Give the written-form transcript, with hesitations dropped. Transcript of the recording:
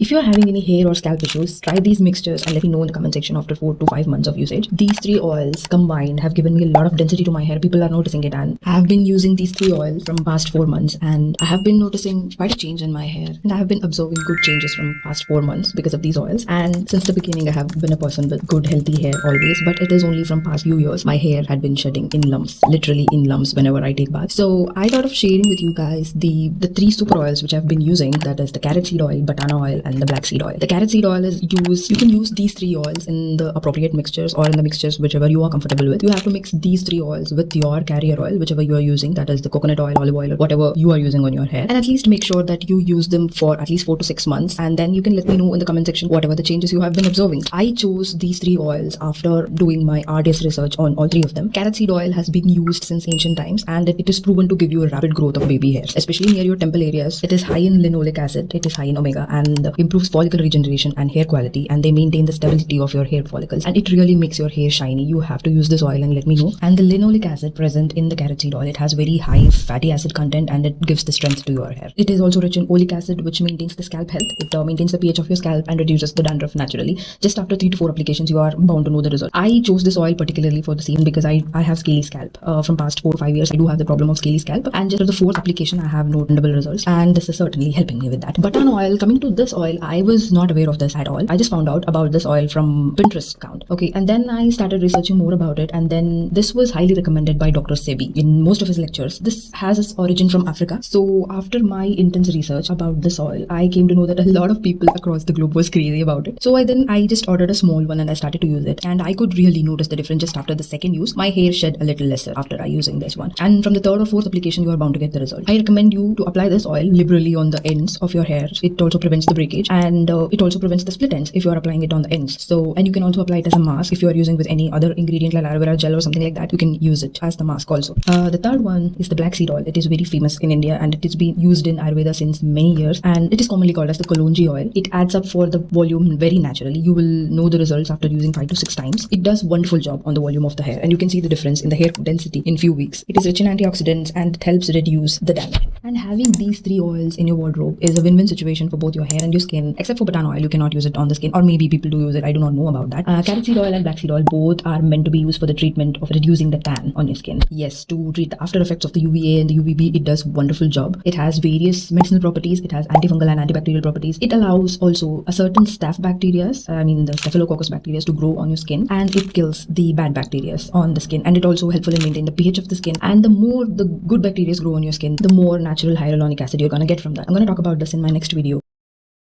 If you are having any hair or scalp issues, try these mixtures and let me know in the comment section after 4 to 5 months of usage. These three oils combined have given me a lot of density to my hair. People are noticing it, and I have been using these three oils from past 4 months, and I have been noticing quite a change in my hair, and I have been observing good changes from past 4 months because of these oils. And since the beginning, I have been a person with good healthy hair always, but it is only from past few years my hair had been shedding in lumps, literally in lumps whenever I take bath. So I thought of sharing with you guys the three super oils which I've been using, that is the carrot seed oil, banana oil, and the black seed oil. The carrot seed oil is used, you can use these three oils in the appropriate mixtures or in the mixtures whichever you are comfortable with. You have to mix these three oils with your carrier oil, whichever you are using, that is the coconut oil, olive oil, or whatever you are using on your hair, and at least make sure that you use them for at least 4 to 6 months, and then you can let me know in the comment section whatever the changes you have been observing. I chose these three oils after doing my RDS research on all three of them. Carrot seed oil has been used since ancient times, and it is proven to give you a rapid growth of baby hairs, especially near your temple areas. It is high in linoleic acid, it is high in omega, and improves follicle regeneration and hair quality, and they maintain the stability of your hair follicles, and it really makes your hair shiny. You have to use this oil and let me know. And the linoleic acid present in the carrot seed oil, it has very high fatty acid content, and it gives the strength to your hair. It is also rich in oleic acid, which maintains the scalp health. It maintains the pH of your scalp and reduces the dandruff naturally. Just after 3 to 4 applications, you are bound to know the result. I chose this oil particularly for the same because I have scaly scalp. From past 4 to 5 years, I do have the problem of scaly scalp, and just after the 4th application, I have notable results, and this is certainly helping me with that. Banana oil, coming to this oil, I was not aware of this at all. I just found out about this oil from Pinterest account. Okay, and then I started researching more about it, and then this was highly recommended by Dr. Sebi in most of his lectures. This has its origin from Africa. So after my intense research about this oil, I came to know that a lot of people across the globe was crazy about it. So I just ordered a small one and I started to use it, and I could really notice the difference just after the second use. My hair shed a little lesser after I using this one, and from the 3rd or 4th application, you are bound to get the result. I recommend you to apply this oil liberally on the ends of your hair. It also prevents the breakage, and it also prevents the split ends if you are applying it on the ends. So, and you can also apply it as a mask if you are using with any other ingredient like aloe vera gel or something like that. You can use it as the mask also. The third one is the black seed oil. It is very famous in India, and it is being used in Ayurveda since many years, and it is commonly called as the Kalonji oil. It adds up for the volume very naturally. You will know the results after using 5 to 6 times. It does wonderful job on the volume of the hair, and you can see the difference in the hair density in few weeks. It is rich in antioxidants, and it helps reduce the damage. And having these three oils in your wardrobe is a win-win situation for both your hair and your skin, except for banana oil. You cannot use it on the skin, or maybe people do use it. I do not know about that. Carrot seed oil and black seed oil both are meant to be used for the treatment of reducing the tan on your skin. Yes, to treat the after effects of the UVA and the UVB, it does wonderful job. It has various medicinal properties. It has antifungal and antibacterial properties. It allows also a certain staph bacteria, the staphylococcus bacteria, to grow on your skin, and it kills the bad bacteria on the skin, and it also helpful in maintaining the pH of the skin. And the more the good bacteria grow on your skin, the more natural hyaluronic acid you're gonna get from that. I'm gonna talk about this in my next video.